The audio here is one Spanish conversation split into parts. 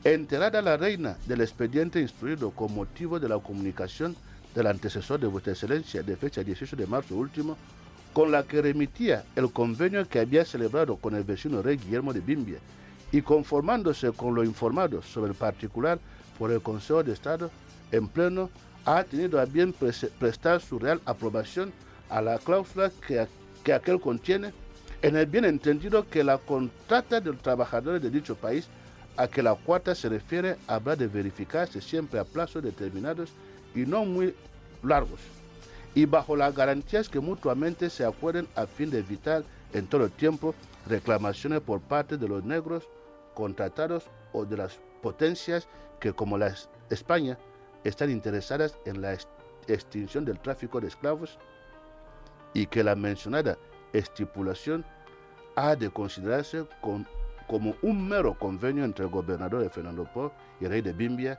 Enterada la reina del expediente instruido con motivo de la comunicación del antecesor de Vuestra Excelencia de fecha 18 de marzo último, con la que remitía el convenio que había celebrado con el vecino rey Guillermo de Bimbia y conformándose con lo informado sobre el particular por el Consejo de Estado, en pleno ha tenido a bien prestar su real aprobación a la cláusula que aquel contiene, en el bien entendido que la contrata de los trabajadores de dicho país a que la cuarta se refiere habrá de verificarse siempre a plazos determinados y no muy largos, y bajo las garantías que mutuamente se acuerden a fin de evitar en todo el tiempo reclamaciones por parte de los negros contratados o de las potencias que, como la España, están interesadas en la extinción del tráfico de esclavos, y que la mencionada estipulación ha de considerarse como un mero convenio entre el gobernador de Fernando Po y el rey de Bimbia,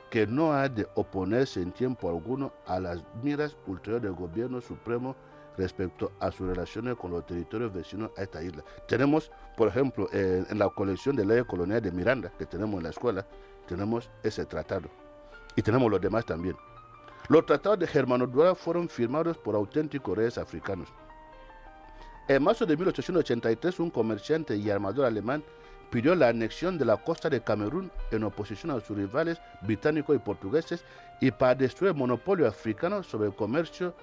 que no ha de oponerse en tiempo alguno a las miras ulteriores del gobierno supremo respecto a sus relaciones con los territorios vecinos a esta isla. Tenemos, por ejemplo, en la colección de leyes coloniales de Miranda, que tenemos en la escuela, tenemos ese tratado. Y tenemos los demás también. Los tratados de Germanodora fueron firmados por auténticos reyes africanos. En marzo de 1883, un comerciante y armador alemán pidió la anexión de la costa de Camerún en oposición a sus rivales británicos y portugueses y para destruir el monopolio africano sobre el comercio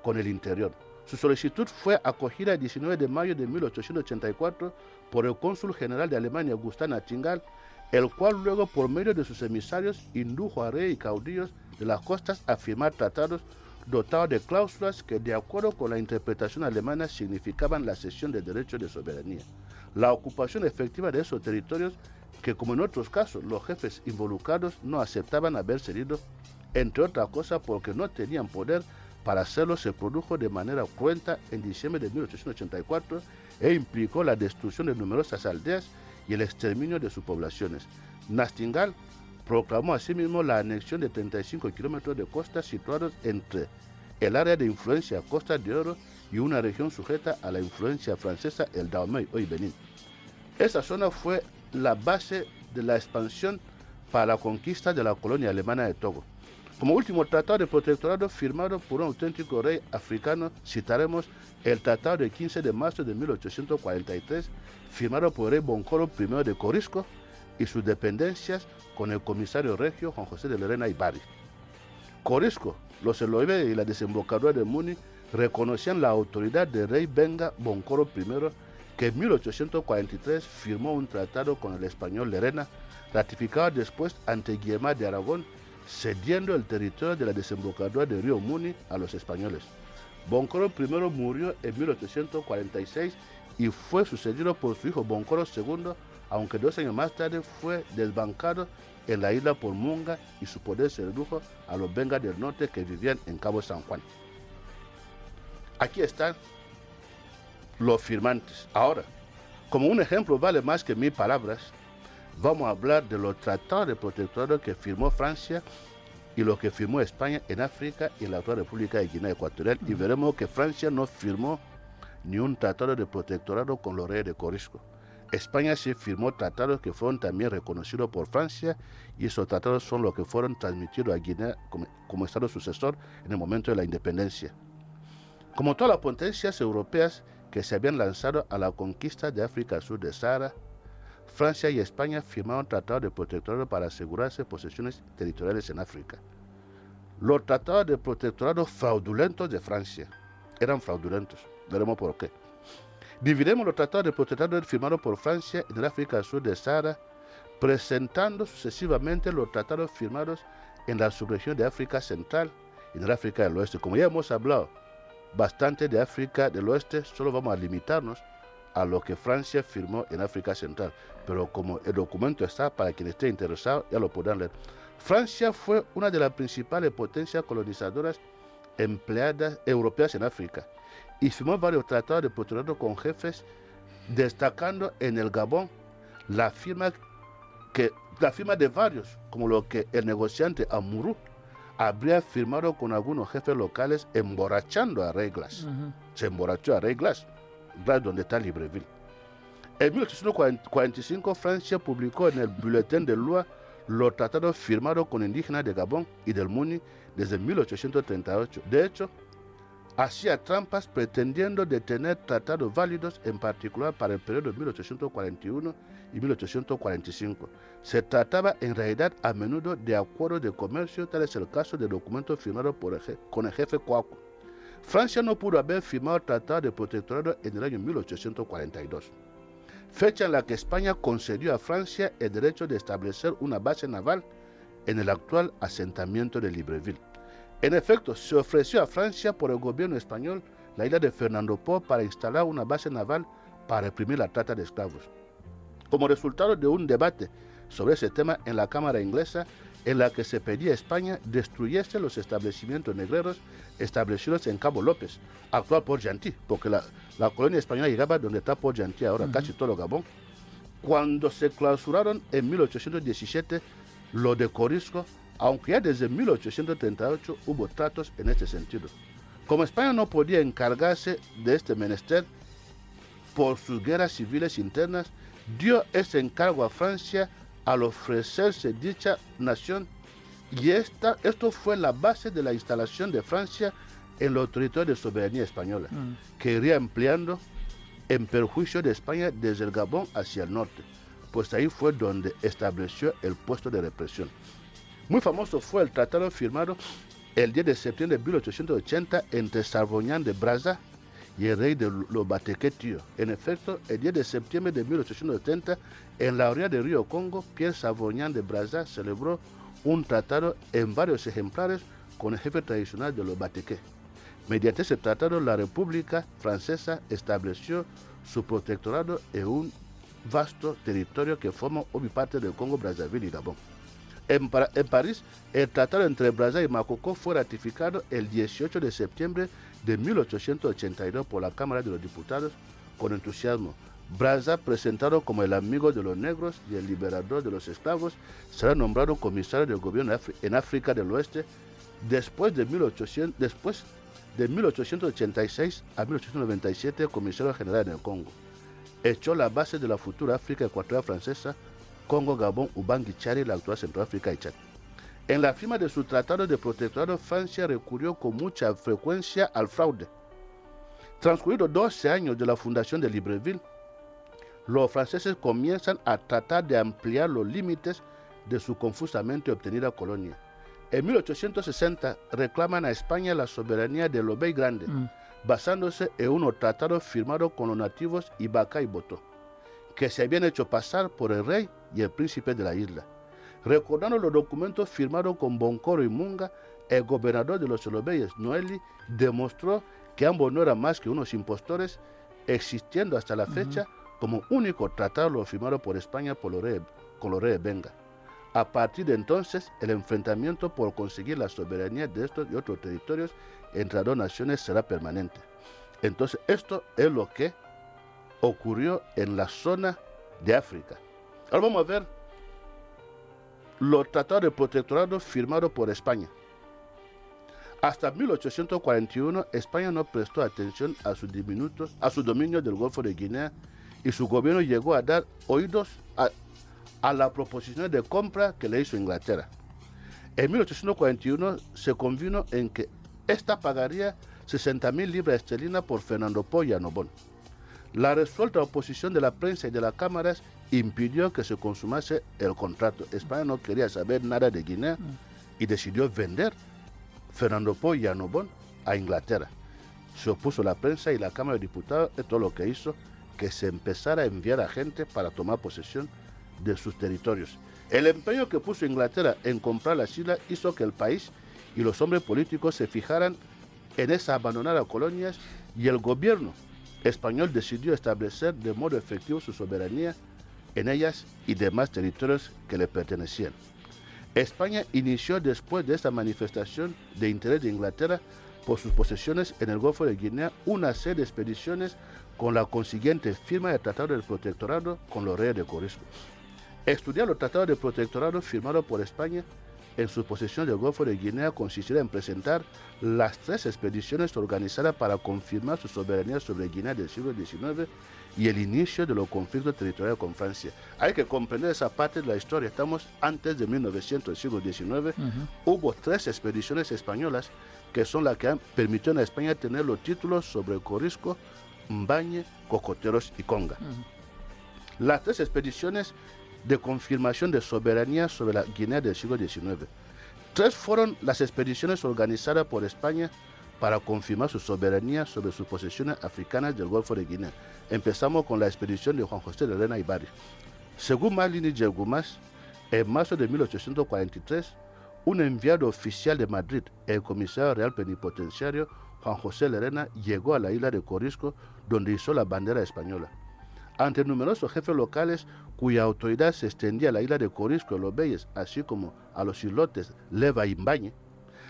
con el interior. Su solicitud fue acogida el 19 de mayo de 1884 por el cónsul general de Alemania, Gustav Nachtigal, el cual luego, por medio de sus emisarios, indujo a reyes y caudillos de las costas a firmar tratados dotados de cláusulas que, de acuerdo con la interpretación alemana, significaban la cesión de derechos de soberanía, la ocupación efectiva de esos territorios que, como en otros casos, los jefes involucrados no aceptaban haber cedido, entre otras cosas porque no tenían poder para hacerlo. Se produjo de manera cruenta en diciembre de 1884 e implicó la destrucción de numerosas aldeas y el exterminio de sus poblaciones. Nachtigal proclamó asimismo la anexión de 35 kilómetros de costa situados entre el área de influencia Costa de Oro y una región sujeta a la influencia francesa, el Dahomey, hoy Benín. Esa zona fue la base de la expansión para la conquista de la colonia alemana de Togo. Como último tratado de protectorado firmado por un auténtico rey africano, citaremos el tratado del 15 de marzo de 1843, firmado por el rey Boncoro I de Corisco y sus dependencias con el comisario regio Juan José de Lerena y Bari. Corisco, los Eloibe y la desembocadura de Muni reconocían la autoridad del rey Benga Boncoro I, que en 1843 firmó un tratado con el español Lerena, ratificado después ante Guillermo de Aragón, cediendo el territorio de la desembocadura del río Muni a los españoles. Boncoro I murió en 1846 y fue sucedido por su hijo Boncoro II, aunque 2 años más tarde fue desbancado en la isla por Munga y su poder se redujo a los Benga del norte que vivían en Cabo San Juan. Aquí están los firmantes. Ahora, como un ejemplo vale más que 1000 palabras, vamos a hablar de los tratados de protectorado que firmó Francia y lo que firmó España en África y en la actual República de Guinea Ecuatorial, y veremos que Francia no firmó ni un tratado de protectorado con los reyes de Corisco. España sí firmó tratados que fueron también reconocidos por Francia, y esos tratados son los que fueron transmitidos a Guinea como Estado sucesor en el momento de la independencia. Como todas las potencias europeas que se habían lanzado a la conquista de África al sur de Sahara, Francia y España firmaron tratados de protectorado para asegurarse posesiones territoriales en África. Los tratados de protectorado fraudulentos de Francia eran fraudulentos, veremos por qué. Dividimos los tratados de protectorado firmados por Francia en el África al sur de Sahara, presentando sucesivamente los tratados firmados en la subregión de África Central y en el África del Oeste. Como ya hemos hablado bastante de África del Oeste, solo vamos a limitarnos a lo que Francia firmó en África Central, pero como el documento está, para quien esté interesado, ya lo podrán leer. Francia fue una de las principales potencias colonizadoras europeas en África y firmó varios tratados de protectorado con jefes, destacando en el Gabón la firma de varios, como lo que el negociante Amurú habría firmado con algunos jefes locales, emborrachando a Rey Glass. Se emborrachó a Rey Glass, donde está Libreville. En 1845, Francia publicó en el Bulletin de Loi los tratados firmados con indígenas de Gabón y del Muni desde 1838. De hecho, hacía trampas pretendiendo detener tratados válidos, en particular para el periodo de 1841 y 1845. Se trataba en realidad a menudo de acuerdos de comercio, tal es el caso de documentos firmados con el jefe Coacu. Francia no pudo haber firmado el Tratado de Protectorado en el año 1842, fecha en la que España concedió a Francia el derecho de establecer una base naval en el actual asentamiento de Libreville. En efecto, se ofreció a Francia por el gobierno español la isla de Fernando Po para instalar una base naval para reprimir la trata de esclavos. Como resultado de un debate sobre ese tema en la Cámara inglesa, en la que se pedía a España destruyese los establecimientos negreros establecidos en Cabo López, actual Port-Gentil, porque la colonia española llegaba donde está Port-Gentil ahora, casi todo Gabón. Cuando se clausuraron en 1817 lo de Corisco, aunque ya desde 1838 hubo tratos en este sentido. Como España no podía encargarse de este menester por sus guerras civiles internas, dio ese encargo a Francia al ofrecerse dicha nación, y esto fue la base de la instalación de Francia en los territorios de soberanía española, que iría ampliando en perjuicio de España desde el Gabón hacia el norte, pues ahí fue donde estableció el puesto de represión. Muy famoso fue el tratado firmado el 10 de septiembre de 1880 entre Sarvoñán de Brazza y el rey de Lobateque Tío. En efecto, el 10 de septiembre de 1870, en la orilla del río Congo, Pierre Sarvoñán de Brazza celebró un tratado en varios ejemplares con el jefe tradicional de Lobateque. Mediante ese tratado, la República Francesa estableció su protectorado en un vasto territorio que forma hoy parte del Congo, Brazzaville y Gabón. En París, el tratado entre Brazza y Makoko fue ratificado el 18 de septiembre de 1882 por la Cámara de los Diputados con entusiasmo. Brazza, presentado como el amigo de los negros y el liberador de los esclavos, será nombrado comisario del gobierno en África del Oeste después de 1886 a 1897 comisario general en el Congo. Echó la base de la futura África ecuatorial francesa, Congo, Gabón, Ubangi, Chad y la actual Centroáfrica y Chad. En la firma de su tratado de protectorado, Francia recurrió con mucha frecuencia al fraude. Transcurridos 12 años de la fundación de Libreville, los franceses comienzan a tratar de ampliar los límites de su confusamente obtenida colonia. En 1860 reclaman a España la soberanía de Lobey Grande, basándose en unos tratados firmados con los nativos Ibaka y Boto, que se habían hecho pasar por el rey y el príncipe de la isla. Recordando los documentos firmados con Boncoro y Munga, el gobernador de los Lobeyes, Noeli, demostró que ambos no eran más que unos impostores, existiendo hasta la fecha como único tratado firmado por España con los reyes Benga. A partir de entonces, el enfrentamiento por conseguir la soberanía de estos y otros territorios entre las dos naciones será permanente. Entonces, esto es lo que ocurrió en la zona de África. Ahora vamos a ver los tratados de protectorado firmados por España. Hasta 1841, España no prestó atención a su dominio del Golfo de Guinea, y su gobierno llegó a dar oídos a la proposición de compra que le hizo Inglaterra. En 1841 se convino en que ésta pagaría 60.000 libras esterlinas por Fernando Po y Annobón. La resuelta oposición de la prensa y de las cámaras impidió que se consumase el contrato. España no quería saber nada de Guinea y decidió vender Fernando Po y Annobón a Inglaterra. Se opuso la prensa y la Cámara de Diputados, es todo lo que hizo que se empezara a enviar a gente para tomar posesión de sus territorios. El empeño que puso Inglaterra en comprar las islas hizo que el país y los hombres políticos se fijaran en esas abandonadas colonias, y el gobierno español decidió establecer de modo efectivo su soberanía en ellas y demás territorios que le pertenecían. España inició después de esta manifestación de interés de Inglaterra por sus posesiones en el Golfo de Guinea una serie de expediciones con la consiguiente firma del Tratado del Protectorado con los reyes de Corisco. Estudiar los tratados de protectorado firmados por España en su posesión del Golfo de Guinea consistirá en presentar las 3 expediciones organizadas para confirmar su soberanía sobre Guinea del siglo XIX y el inicio de los conflictos territoriales con Francia. Hay que comprender esa parte de la historia. Estamos antes de 1900, del siglo XIX. Hubo 3 expediciones españolas que son las que han permitido a España tener los títulos sobre Corisco, Mbañe, Cocoteros y Conga. Las 3 expediciones de confirmación de soberanía sobre la Guinea del siglo XIX. 3 fueron las expediciones organizadas por España para confirmar su soberanía sobre sus posesiones africanas del Golfo de Guinea. Empezamos con la expedición de Juan José de Lerena y Bari. Según Marlini Yegumás, en marzo de 1843, un enviado oficial de Madrid, el comisario real plenipotenciario Juan José Lerena, llegó a la isla de Corisco, donde hizo la bandera española. Ante numerosos jefes locales cuya autoridad se extendía a la isla de Corisco y los Beyes, así como a los islotes Leva y Mbañe,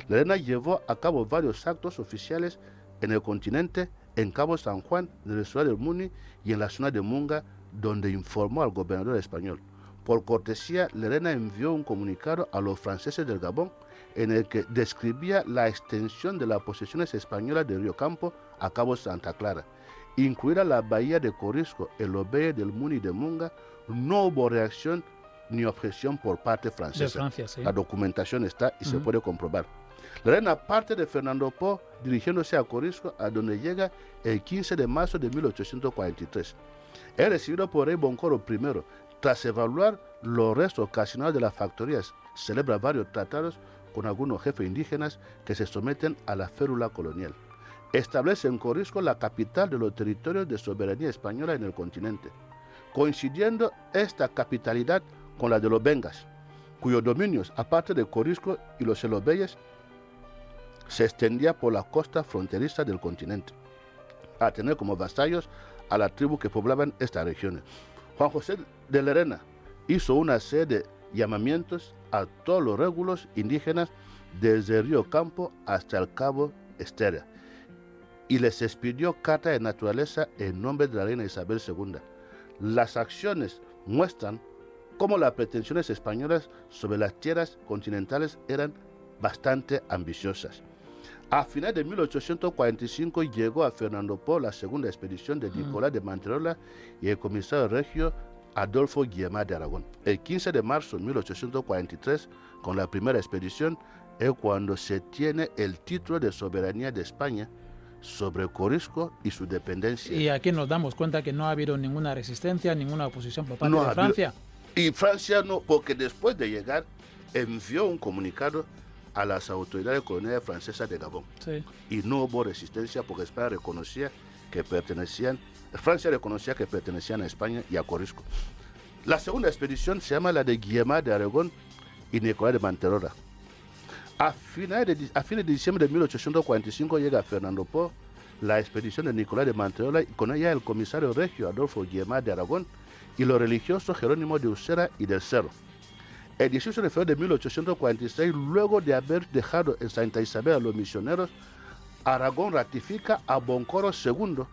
Lerena llevó a cabo varios actos oficiales en el continente, en Cabo San Juan, en el ciudad de Muni y en la zona de Munga, donde informó al gobernador español. Por cortesía, Lerena envió un comunicado a los franceses del Gabón en el que describía la extensión de las posesiones españolas de Río Campo a Cabo Santa Clara. Incluida la bahía de Corisco, el Obeye del Muni y de Munga, no hubo reacción ni objeción por parte francesa. De Francia, sí. La documentación está y se puede comprobar. Lerena parte de Fernando Po dirigiéndose a Corisco, a donde llega el 15 de marzo de 1843. Es recibido por rey Boncoro I. Tras evaluar los restos ocasionados de las factorías, celebra varios tratados con algunos jefes indígenas que se someten a la férula colonial. Establece en Corisco la capital de los territorios de soberanía española en el continente, coincidiendo esta capitalidad con la de los Bengas, cuyos dominios, aparte de Corisco y los Elobeyes, se extendía por la costa fronteriza del continente, a tener como vasallos a la tribu que poblaban estas regiones. Juan José de Lerena hizo una serie de llamamientos a todos los régulos indígenas desde el Río Campo hasta el Cabo Estera y les expidió carta de naturaleza en nombre de la reina Isabel II. Las acciones muestran cómo las pretensiones españolas sobre las tierras continentales eran bastante ambiciosas. A finales de 1845 llegó a Fernando Po la segunda expedición de Nicolás de Manterola y el comisario regio Adolfo Guillemard de Aragón. El 15 de marzo de 1843, con la primera expedición, es cuando se tiene el título de soberanía de España sobre Corisco y su dependencia. Y aquí nos damos cuenta que no ha habido ninguna resistencia, ninguna oposición por parte de Francia. Y Francia no, porque después de llegar envió un comunicado a las autoridades coloniales francesas de Gabón. Sí. Y no hubo resistencia porque España reconocía que Francia reconocía que pertenecían a España y a Corisco. La segunda expedición se llama la de Guillemard de Aragón y Nicolás de Manterola. A fines de diciembre de 1845 llega a Fernando Po la expedición de Nicolás de Manterola y con ella el comisario regio Adolfo Guillemard de Aragón y los religiosos Jerónimo de Usera y del Cerro. El 18 de febrero de 1846, luego de haber dejado en Santa Isabel a los misioneros, Aragón ratifica a Boncoro II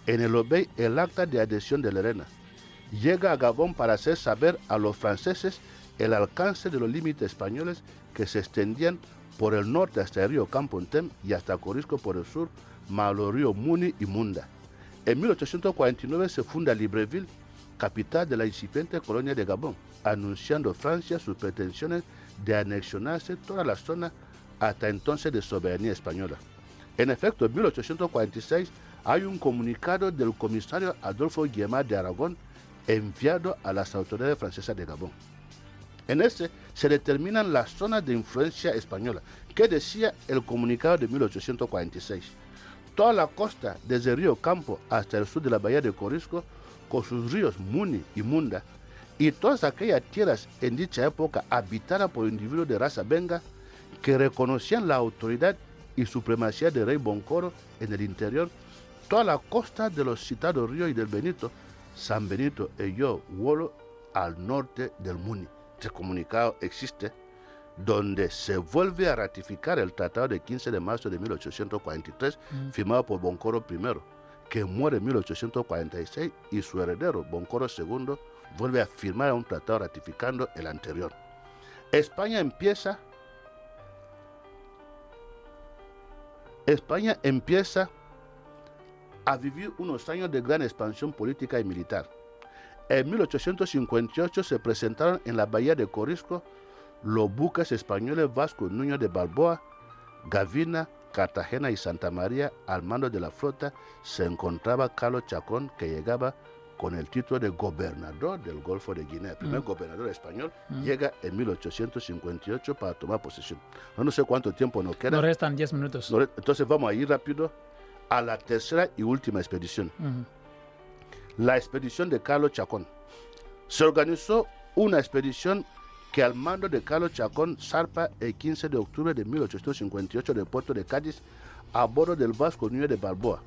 en el Obey el acta de adhesión de Lerena. Llega a Gabón para hacer saber a los franceses el alcance de los límites españoles que se extendían por el norte hasta el río Campontem y hasta Corisco por el sur, más los ríos Muni y Munda. En 1849 se funda Libreville, capital de la incipiente colonia de Gabón, anunciando Francia sus pretensiones de anexionarse toda la zona hasta entonces de soberanía española. En efecto, en 1846 hay un comunicado del comisario Adolfo Guillemard de Aragón enviado a las autoridades francesas de Gabón. En este se determinan las zonas de influencia española, que decía el comunicado de 1846. Toda la costa, desde el río Campo hasta el sur de la bahía de Corisco, con sus ríos Muni y Munda, y todas aquellas tierras en dicha época habitadas por individuos de raza benga que reconocían la autoridad y supremacía del rey Boncoro en el interior, toda la costa de los citados ríos y del Benito, San Benito, Eyo, Wolo, al norte del Muni. Este comunicado existe, donde se vuelve a ratificar el tratado del 15 de marzo de 1843, firmado por Boncoro I, que muere en 1846, y su heredero, Boncoro II, vuelve a firmar un tratado ratificando el anterior. España empieza a vivir unos años de gran expansión política y militar. En 1858 se presentaron en la bahía de Corisco los buques españoles Vasco Núñez de Balboa, Gavina, Cartagena y Santa María. Al mando de la flota se encontraba Carlos Chacón, que llegaba con el título de gobernador del Golfo de Guinea. El primer gobernador español llega en 1858 para tomar posesión. No sé cuánto tiempo nos queda. Nos restan 10 minutos. Entonces vamos a ir rápido a la tercera y última expedición. La expedición de Carlos Chacón. Se organizó una expedición que al mando de Carlos Chacón zarpa el 15 de octubre de 1858 del puerto de Cádiz a bordo del Vasco Núñez de Balboa,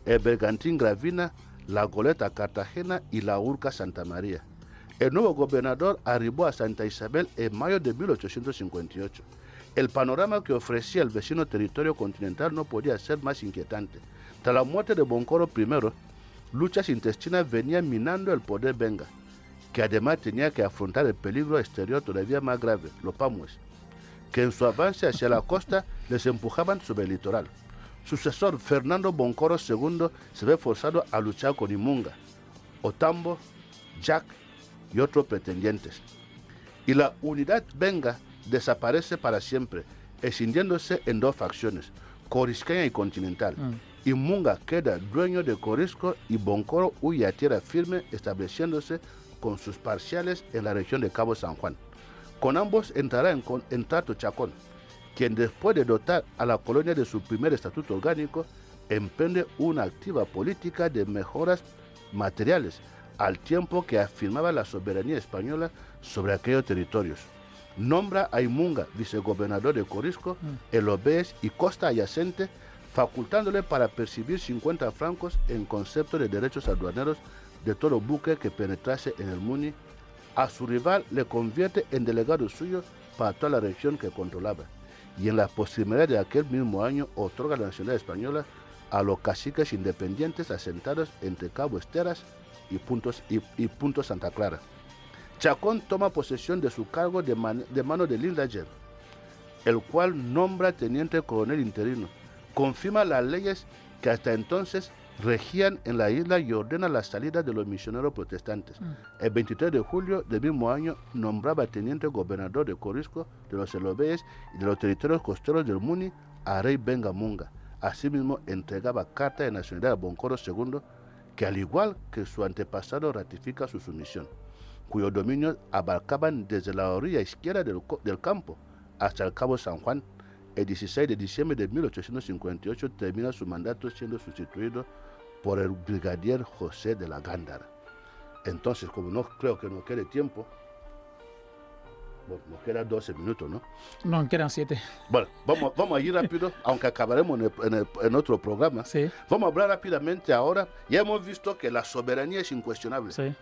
el bergantín Gravina, la goleta Cartagena y la urca Santa María. El nuevo gobernador arribó a Santa Isabel en mayo de 1858. El panorama que ofrecía el vecino territorio continental no podía ser más inquietante. Tras la muerte de Boncoro I, luchas intestinas venían minando el poder benga, que además tenía que afrontar el peligro exterior todavía más grave, los pamues, que en su avance hacia la costa les empujaban sobre el litoral. Su sucesor, Fernando Boncoro II, se ve forzado a luchar con Imunga, Otambo, Jack y otros pretendientes. Y la unidad benga desaparece para siempre, escindiéndose en dos facciones, corisqueña y continental. Imunga queda dueño de Corisco y Boncoro huye a tierra firme, estableciéndose con sus parciales en la región de Cabo San Juan. Con ambos entrará en trato Chacón, quien después de dotar a la colonia de su primer estatuto orgánico, emprende una activa política de mejoras materiales, al tiempo que afirmaba la soberanía española sobre aquellos territorios. Nombra a Imunga vicegobernador de Corisco, El Obees y costa adyacente, facultándole para percibir 50 francos en concepto de derechos aduaneros de todo buque que penetrase en el Muni. A su rival le convierte en delegado suyo para toda la región que controlaba, y en la postrimería de aquel mismo año otorga la nacionalidad española a los caciques independientes asentados entre Cabo Esteras y Punto Santa Clara. Chacón toma posesión de su cargo de mano de Lindager, el cual nombra teniente coronel interino, confirma las leyes que hasta entonces regían en la isla y ordena la salida de los misioneros protestantes. El 23 de julio del mismo año nombraba teniente gobernador de Corisco, de los Elobeyes y de los territorios costeros del Muni a rey Benga Munga. Asimismo entregaba carta de nacionalidad a Boncoro II, que al igual que su antepasado ratifica su sumisión, cuyos dominios abarcaban desde la orilla izquierda del campo hasta el Cabo San Juan. El 16 de diciembre de 1858 termina su mandato siendo sustituido por el brigadier José de la Gándara. Entonces, como no creo que nos quede tiempo, bueno, nos quedan 12 minutos, ¿no? No, quedan 7. Bueno, vamos a ir rápido, aunque acabaremos en otro programa. Sí. Vamos a hablar rápidamente ahora. Ya hemos visto que la soberanía es incuestionable. Sí.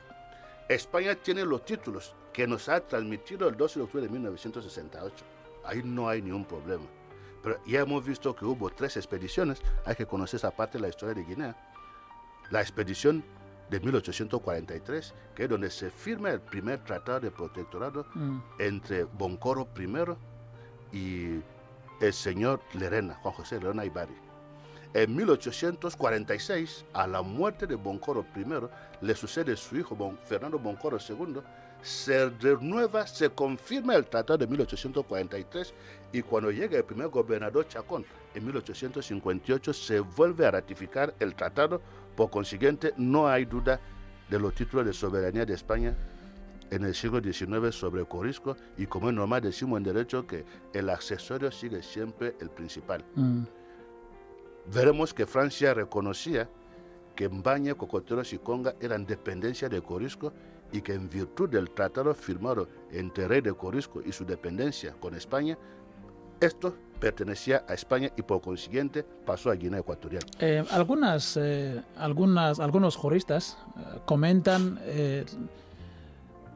España tiene los títulos que nos ha transmitido el 12 de octubre de 1968. Ahí no hay ningún problema. Pero ya hemos visto que hubo 3 expediciones. Hay que conocer esa parte de la historia de Guinea. La expedición de 1843, que es donde se firma el primer tratado de protectorado entre Boncoro I y el señor Lerena, Juan José Lerena Ibari. En 1846, a la muerte de Boncoro I, le sucede su hijo Fernando Boncoro II, se renueva, se confirma el tratado de 1843 y cuando llega el primer gobernador Chacón en 1858 se vuelve a ratificar el tratado. Por consiguiente, no hay duda de los títulos de soberanía de España en el siglo XIX sobre Corisco, y como es normal decimos en derecho que el accesorio sigue siempre el principal. Veremos que Francia reconocía que Mbaña, Cocoteros y Conga eran dependencia de Corisco y que en virtud del tratado firmado entre el rey de Corisco y su dependencia con España, esto pertenecía a España y por consiguiente pasó a Guinea Ecuatorial. Algunos juristas comentan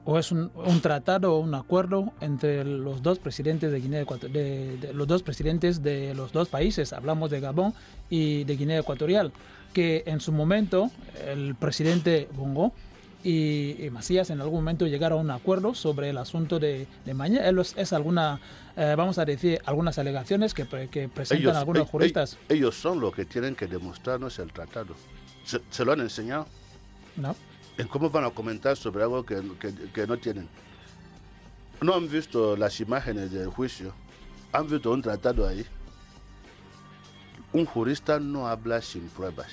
o es un tratado o un acuerdo entre los dos presidentes de Guinea Ecuatorial, los dos presidentes de los dos países, hablamos de Gabón y de Guinea Ecuatorial, que en su momento el presidente Bongo y Macías en algún momento llegaron a un acuerdo sobre el asunto de Maña. Es alguna, vamos a decir, algunas alegaciones que presentan algunos juristas. Ellos son los que tienen que demostrarnos el tratado. ¿Se lo han enseñado? No. ¿En cómo van a comentar sobre algo que no tienen? No han visto las imágenes del juicio, han visto un tratado ahí. Un jurista no habla sin pruebas.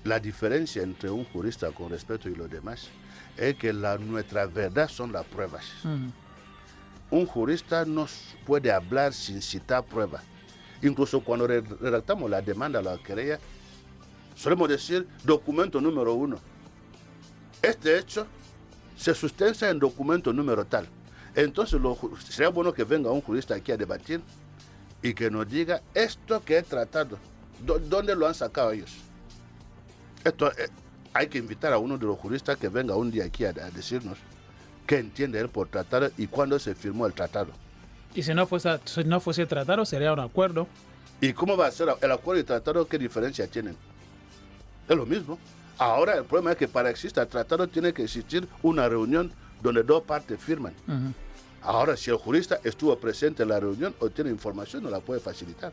La diferencia entre un jurista con respecto y los demás es que nuestra verdad son las pruebas. Un jurista no puede hablar sin citar pruebas. Incluso cuando redactamos la demanda a la querella, solemos decir documento número 1. Este hecho se sustenta en documento número tal. Entonces sería bueno que venga un jurista aquí a debatir y que nos diga esto que he tratado, ¿dónde lo han sacado ellos? Esto hay que invitar a uno de los juristas que venga un día aquí a decirnos qué entiende él por tratado y cuándo se firmó el tratado. Y si no fuese tratado, sería un acuerdo. ¿Y cómo va a ser el acuerdo y el tratado? ¿Qué diferencia tienen? Es lo mismo. Ahora el problema es que para que exista el tratado tiene que existir una reunión donde dos partes firman. Ahora, si el jurista estuvo presente en la reunión o tiene información, no la puede facilitar.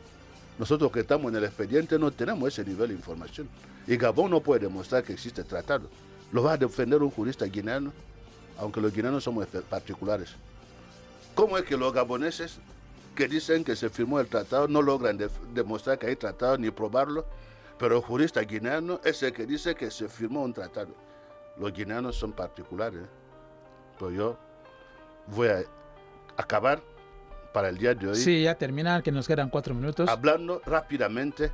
Nosotros que estamos en el expediente no tenemos ese nivel de información. Y Gabón no puede demostrar que existe tratado. ¿Lo va a defender un jurista guineano? Aunque los guineanos somos particulares. ¿Cómo es que los gaboneses que dicen que se firmó el tratado no logran demostrar que hay tratado ni probarlo? Pero el jurista guineano es el que dice que se firmó un tratado. Los guineanos son particulares. Pues yo voy a acabar para el día de hoy. Sí, ya terminar, que nos quedan 4 minutos. Hablando rápidamente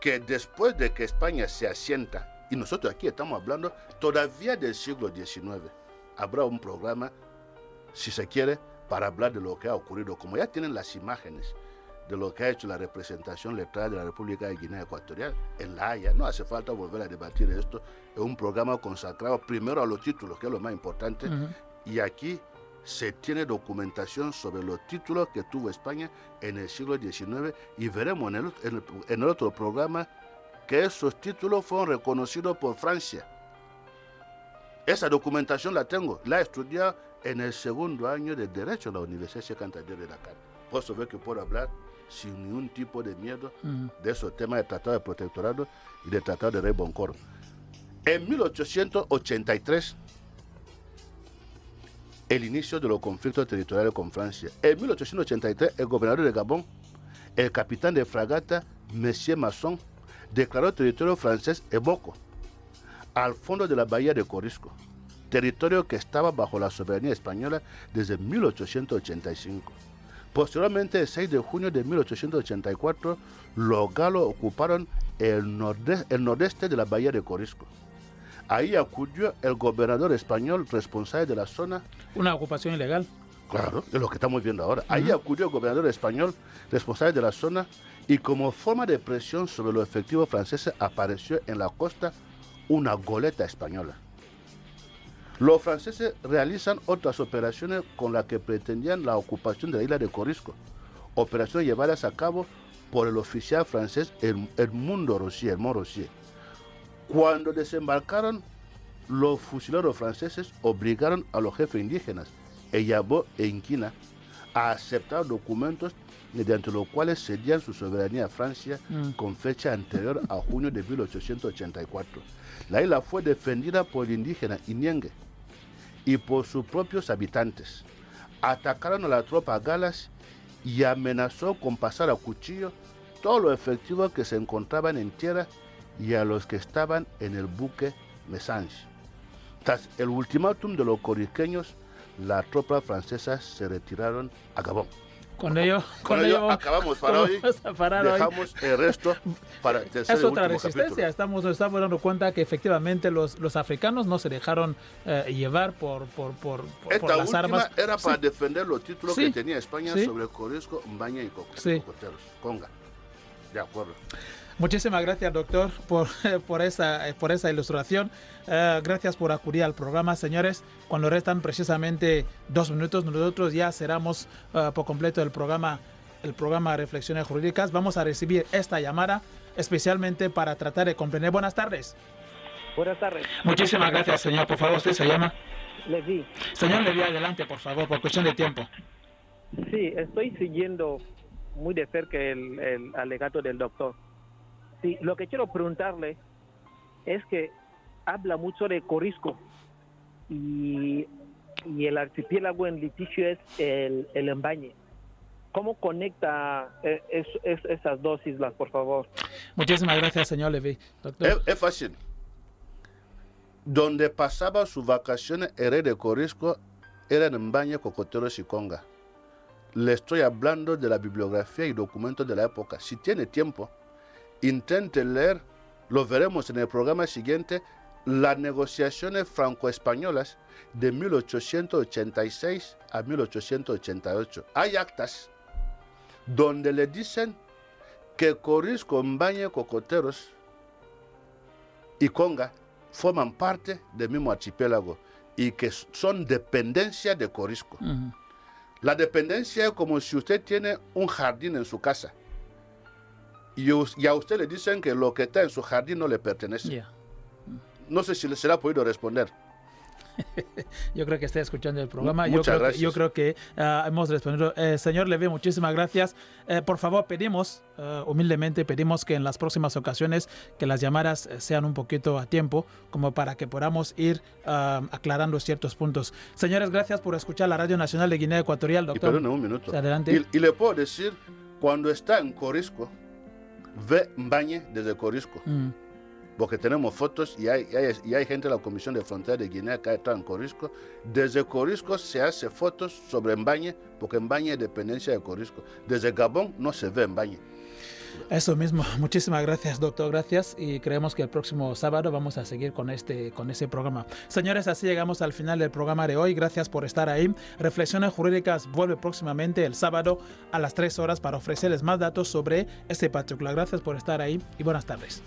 que después de que España se asienta, y nosotros aquí estamos hablando todavía del siglo XIX, habrá un programa, si se quiere, para hablar de lo que ha ocurrido. Como ya tienen las imágenes de lo que ha hecho la representación letrada de la República de Guinea Ecuatorial en La Haya, no hace falta volver a debatir esto. Es un programa consagrado primero a los títulos, que es lo más importante, y aquí se tiene documentación sobre los títulos que tuvo España en el siglo XIX y veremos en el otro programa que esos títulos fueron reconocidos por Francia. Esa documentación la tengo, la he estudiado en el segundo año de Derecho en la Universidad Cheikh Anta Diop de Dakar. Por eso veo que puedo hablar sin ningún tipo de miedo de esos temas de Tratado de Protectorado y de Tratado de Rey Boncor. En 1883, el inicio de los conflictos territoriales con Francia. En 1883, el gobernador de Gabón, el capitán de fragata, Monsieur Masson, declaró territorio francés Eboko, al fondo de la bahía de Corisco, territorio que estaba bajo la soberanía española desde 1885. Posteriormente, el 6 de junio de 1884, los galos ocuparon el nordeste de la bahía de Corisco. Ahí acudió el gobernador español responsable de la zona. Una ocupación ilegal. Claro, es lo que estamos viendo ahora. Ahí acudió el gobernador español responsable de la zona y como forma de presión sobre los efectivos franceses apareció en la costa una goleta española. Los franceses realizan otras operaciones con las que pretendían la ocupación de la isla de Corisco, operaciones llevadas a cabo por el oficial francés Edmond Rossier. Cuando desembarcaron, los fusileros franceses obligaron a los jefes indígenas, Eyabo e Inquina, a aceptar documentos mediante los cuales cedían su soberanía a Francia con fecha anterior a junio de 1884. La isla fue defendida por el indígena Iñengue y por sus propios habitantes. Atacaron a la tropa galas y amenazó con pasar a cuchillo todos los efectivos que se encontraban en tierra y a los que estaban en el buque Messange. Tras el ultimátum de los corisqueños, las tropas francesas se retiraron a Gabón. Con ello acabamos para hoy. Dejamos el resto para el tercer es y otra último resistencia. capítulo. Nos estamos dando cuenta que efectivamente los africanos no se dejaron llevar por Esta las última armas. era para defender los títulos Sí. que tenía España Sí. sobre Corisco, Mbaña y Sí. Cocoteros. Conga. De acuerdo. Muchísimas gracias, doctor, por esa ilustración. Gracias por acudir al programa, señores. Cuando restan precisamente 2 minutos, nosotros ya cerramos por completo el programa Reflexiones Jurídicas. Vamos a recibir esta llamada especialmente para tratar de comprender. Buenas tardes. Buenas tardes. Muchísimas gracias, señor. Por favor, ¿usted se llama? Levi. Señor Levi, adelante, por favor, por cuestión de tiempo. Sí, estoy siguiendo muy de cerca el alegato del doctor. Sí, lo que quiero preguntarle es que habla mucho de Corisco y el archipiélago en litigio es el Embañe. ¿Cómo conecta esas dos islas, por favor? Muchísimas gracias, señor Levy. Doctor. Es fácil. Donde pasaba sus vacaciones el rey de Corisco era en Embañe, Cocoteros y Conga. Le estoy hablando de la bibliografía y documentos de la época. Si tiene tiempo, intente leer, lo veremos en el programa siguiente, las negociaciones franco-españolas de 1886 a 1888. Hay actas donde le dicen que Corisco, Embañe, Cocoteros y Conga forman parte del mismo archipiélago y que son dependencia de Corisco. La dependencia es como si usted tiene un jardín en su casa y a usted le dicen que lo que está en su jardín no le pertenece. No sé si se le ha podido responder. Yo creo que está escuchando el programa. Muchas gracias. Yo creo que hemos respondido. Señor Levy, muchísimas gracias. Por favor, pedimos, humildemente, pedimos que en las próximas ocasiones que las llamadas sean un poquito a tiempo, como para que podamos ir aclarando ciertos puntos. Señores, gracias por escuchar la Radio Nacional de Guinea Ecuatorial, doctor. Y perdón, un minuto. Adelante. Y le puedo decir, cuando está en Corisco, ve Embañe desde Corisco. Porque tenemos fotos y hay gente de la Comisión de Frontera de Guinea que está en Corisco. Desde Corisco se hace fotos sobre Embañe, porque Embañe es dependencia de Corisco. Desde Gabón no se ve Embañe. Eso mismo. Muchísimas gracias, doctor. Gracias. Y creemos que el próximo sábado vamos a seguir con ese programa. Señores, así llegamos al final del programa de hoy. Gracias por estar ahí. Reflexiones Jurídicas vuelve próximamente el sábado a las 3 horas para ofrecerles más datos sobre este particular. Gracias por estar ahí y buenas tardes.